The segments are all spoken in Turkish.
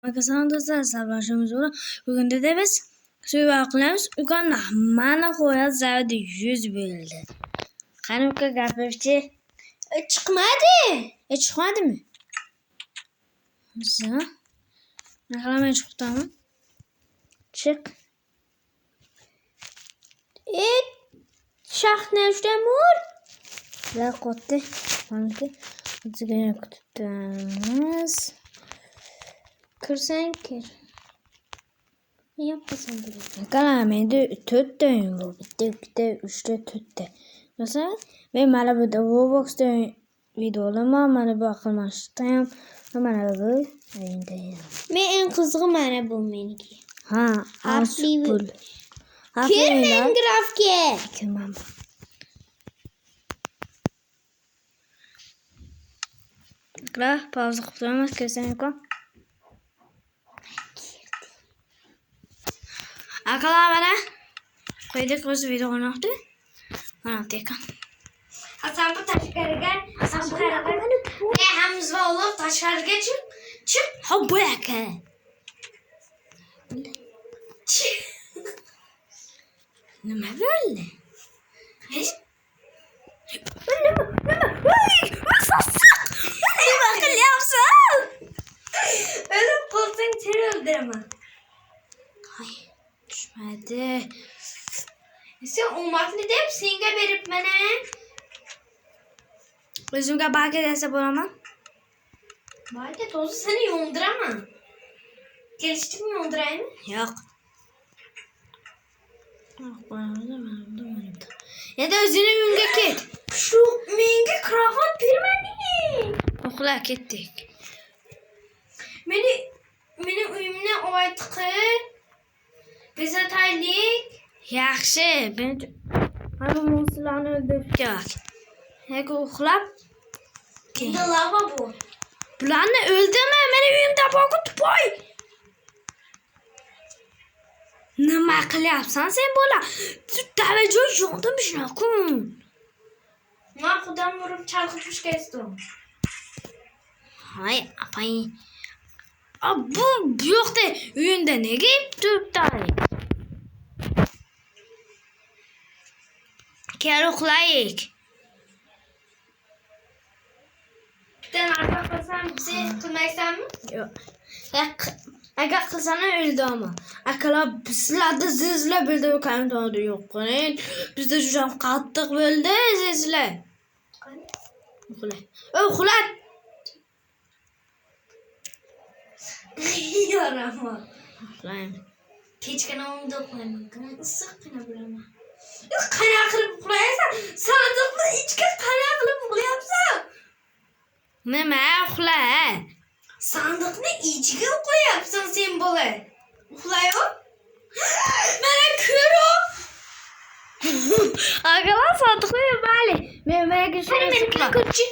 Arkadaşlar dostlar sabahımız olur. Bugün de biz suyu akılımız ukanla mana koyar zavdi 100 bölüldü. Kanımka kapıpçı çıkmadı. Çıkmadı mı? Nasıl? Ne kadar ben çıktı ama? Çık. Şah ne işte mor? La kotte. Kanka. Zıgın kututamız. Kırsan kır. Yapmasın böyle. Kalamende tüttün bu. Bitti 3'te tüttü. Nasıl? Ve bana bu da Roblox'ta videolama bana bakılmıştım. Bana bu oyundayım. Ben en kızgın bana bu meniki. Ha, asbul. Kim Minecraft ki? Tamam. Kla pauza kutulamaz kesin yok. Arkadaşlar bana koyduk biz videonu yaptı. Bana tekan. Hasan bu taşkarıgan. Hasan bu taşkarıgan. Ne Hamza oğlum taşkarıgan çık. Ha bu yaka. Ne böyle? Hiç. Bakın yapsın. Öyle polsen seni öldüremem. Ay düşmedi. Sen olmasını deyip singe verip bana. Özümge bak ederse bulamam. Belki tozu seni yonduramam. Geliştik mi yondurayım mı? Yok. Yok bana da. Ya da özünü münge git. Şu mingi krafat pirmeni. Okula gittik. Meni uyumuna ovay tıkı. Bize taylik. Yaxşı. Ben bu musulanı öldürecek. Hek uxlab. Dolaba bu. Bulanı öldürme. Benim uyumda bakıp boy. Nima qilyapsan sen bola? Tavajoy yo'qdimi shunaqa? Ben kudam vurup çalkıpmış kestim. Hay apay. Bu yo'qda uyunda nega turibdi? Kel uxlayik. Sen arka kılsam bizi kılmaysan mı? Yo'q. Agar qilsana o'ldi ama. Akalar sizlarda zilzila bo'ldi va kamto'da yo'q qiling. Bizda juda ham qattiq bo'ldi zilzila. Uxla. Uxla. Yarama. Uxlayman. Kechkana onda uxlayman. Issiqqina bo'laman. Qana qilib uxlaysan? Sandiqni ichiga qana qilib uxlayapsan? Nima uxla? Sandiqni ichiga qo'yapsan sen bola. Uxlayver. Mana ko'rib. Akalar sandiqni mayli. Men menga Qani meni ko'rchi.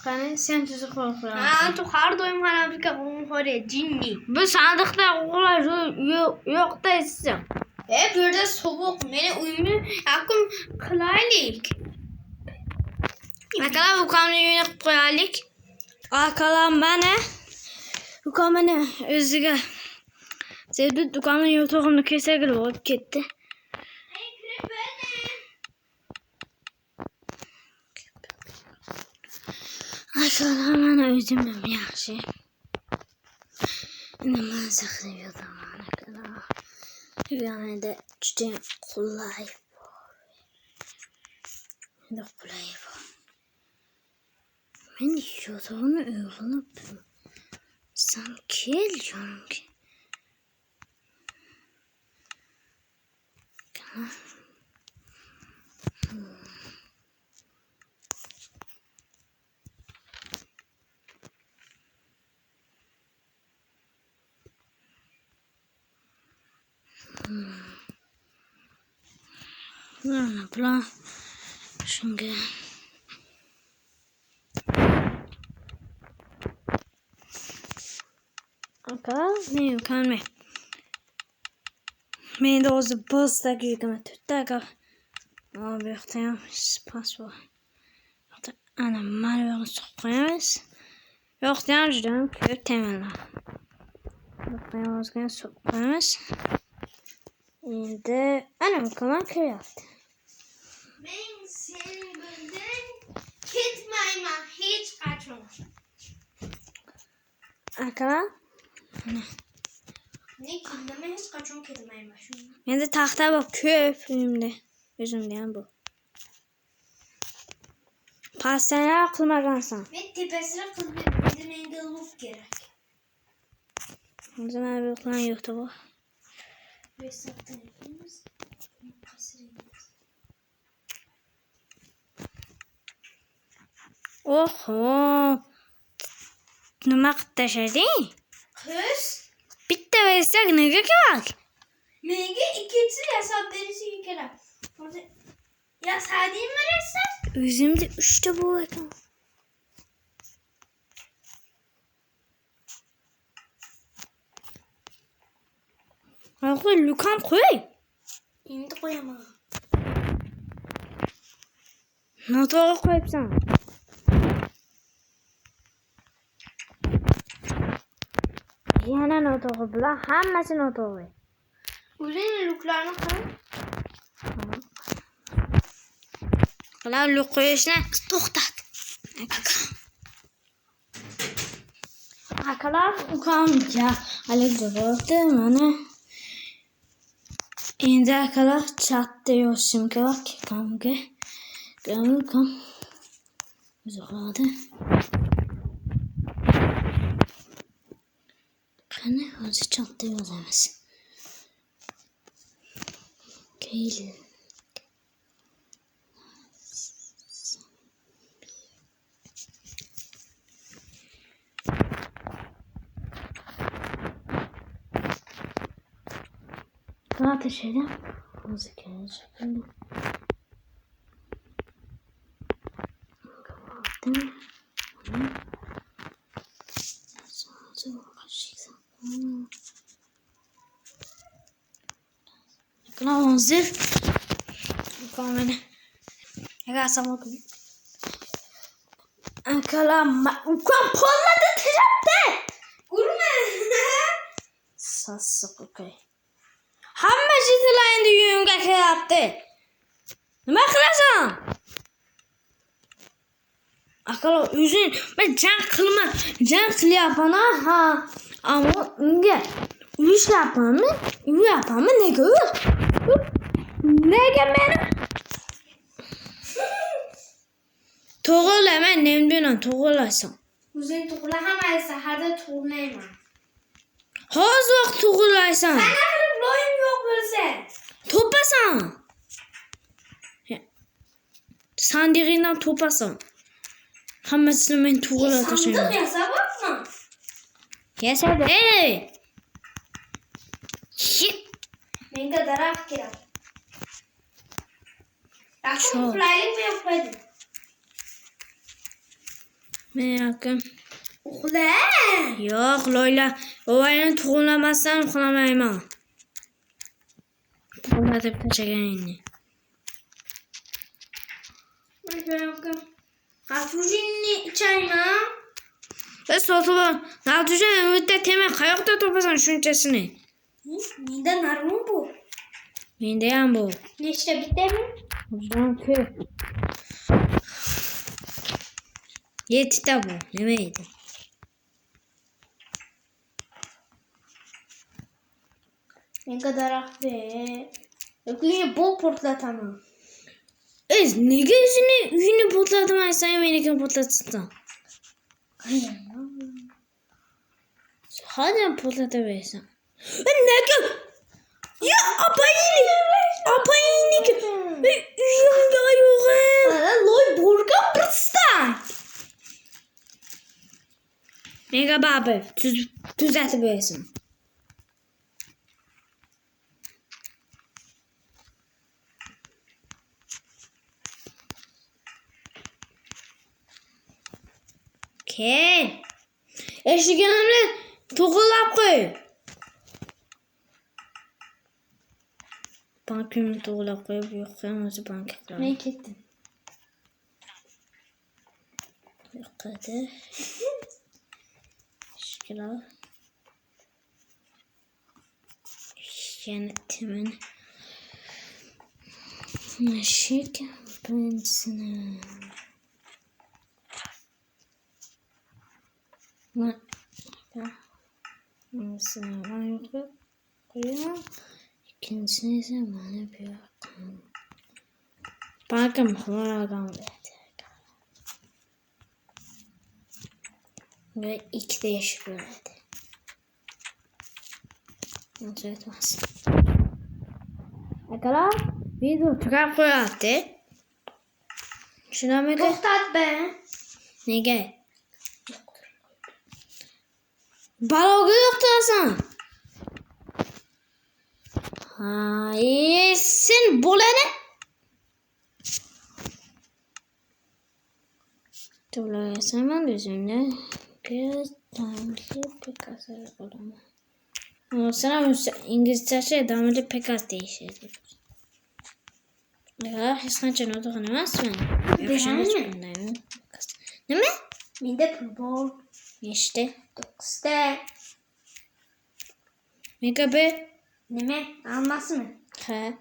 Qani sen tuzuq uxla. Ha, tu har doim hanabika umxore jinni. Bu sandiqda uxlash yo'q deysiz. Bu yerda sovuq. Meni uyimni yaqin qilaylik. Akalar ukamni uyini qilib qo'yaylik. Akalar mana ukamni o'ziga sevdi ukamni yo'tog'ini kesagil olib ketdi. Akalar mana o'zimim yaxshi. Nima saqlayapman akalar. Yanada juda qulay. Juda qulay. Men yotog'ini uyg'onib sen kel jonimga. Mana bular shunga ne ukamni men o'zi postdagi yigirma to'rttaga bu yoqda ham spas bor. Ana mana bu yoqni suqib qo'yamiz. Bu yoqda ham juda ham ko'p temalar. Ayağımızdan sokmamız. Endi ana bakalım kıyafet. Men senin bundan ketmayman hech qachon. Akalar. Ne kindama hech qachon ketmayman shuni. Mende taxta bor ko'p uyimda. O'zimda ham bor. Pastana qilmagansan. Men tepasini qilib berdim. Menga luf kerak. O'zi mana bu plan yo'qda bu. Reseptni yapamiz. Qasirimiz. Oho. Nima qilib tashlading? Qiz, Bitta versak nega kerak? menga ikkinchisi yasab berishiga kerak. Hozir yasadingmi resept? O'zimda 3 ta bor ekan. Qo'y, Lukam qo'y. Endi qo'yaman. Noto'g'ri qo'yibsan. Yana noto'g'ri, bular hammasi noto'g'ri. O'zing luklarni qil. Bular luk qo'yishni to'xtat. Akalar ukamga hali javob mana. Endi akalar chatda yozishim kerak ukamga. Ukam uzoqladi. Qani hozir chatda yozamiz. Keyli. Kanat şeyden hızlı gelecek. Kapattım. Sadece kaçacağım. Kanal hazır. Kamera. Ya sama kız. Kalama. Ukam kolladı tiratte. Urma. Sasık okey. Hamma sizlar endi uyimga kelyapti. Nima qilasan? Akalar o'zing men jang qilyapman ha. Ammo unga uyushlayapmanmi? Uyuyapmanmi? Nega uy? Nega meni? To'g'rilayman, nem bilan to'g'rilaysan. O'zing tug'la hamma saharda tug'layman. Hozir vaqt to'g'rilaysan. Qana qilib loyim yo'q bo'lsa. To'pasan. Sandig'ingdan to'pasan. Hammasini men to'g'rilab tashlayman. Sandiq yasabapman. Yasadi. Menga daraxt kerak. Yaxshi Sure. uxlaylikmi yo'qmaydi? Men yaqin. Uxla. Yo'q, Loyla. Ovayni to'g'rilamasdan uxlamayman. To'g'rilatib tashlaganingni. Qafujingni ichayman. Sotib ol. Natija o'ta tema qayoqda topasan shunchasini? Menda narvon bu. Menda ham bor. Nechta bittami? O'zdan ko'p. 7 ta bor. Nima edi? Menga daraxt ber. Yo'q, bu portlataman. Nega o'zini uyini portlatmaysan, meniki portlatsan? Hadi portlataversan. Nega? Ya apayiniki. Uyimda yo'q. Ana loy bo'lgan birsdan. Menga baba tuzatib bersin. Kel. Eshigimni to'g'rilab qo'y. Bankimni to'g'rilab qo'yib yo'qam o'zi bank qilaman. Men ketdim. Yo'qadi. Shiklar. Yani temin. Şık birincisine. Mesela ayakı koyuyor. İkincisine ise bana bir rakam. Bakın bu rakam verdi. Ve 2 değişik verdi. Nasıl etmez. Arkadaşlar video tekrar koyattı. Şuna mı? Toxtat be. Nege? Balogu yoktu Hasan. Hayır, sen bu ne? Tabloya hemen gözümle biraz damlı pek az aralama. Ama sana İngilizce damlı pek az değişecek. Ya, hiç ne oldu kanımaz mı? Ne mi? Minde purple. İşte. Toxte. Mega be. Nime? Almaz mı? He.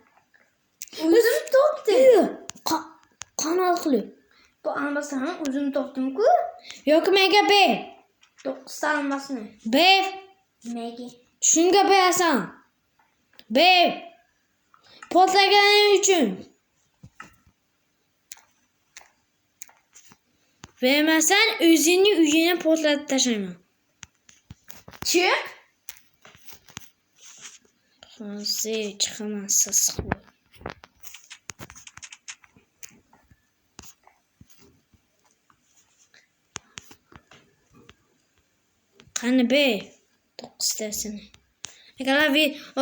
Uzun toptu. Kan aklı. Bu almasana uzun toptum ku. Yok mega be. Toxta almaz mı? Be. Megi. Çünkü be Hasan. Be. Potlagan için. Vermezsen özünü üyene potlatıp taşıyma. Çık. Hazır çıkamazsa sıkıyor. Kanı be. 9 dersini. Ne kadar bir.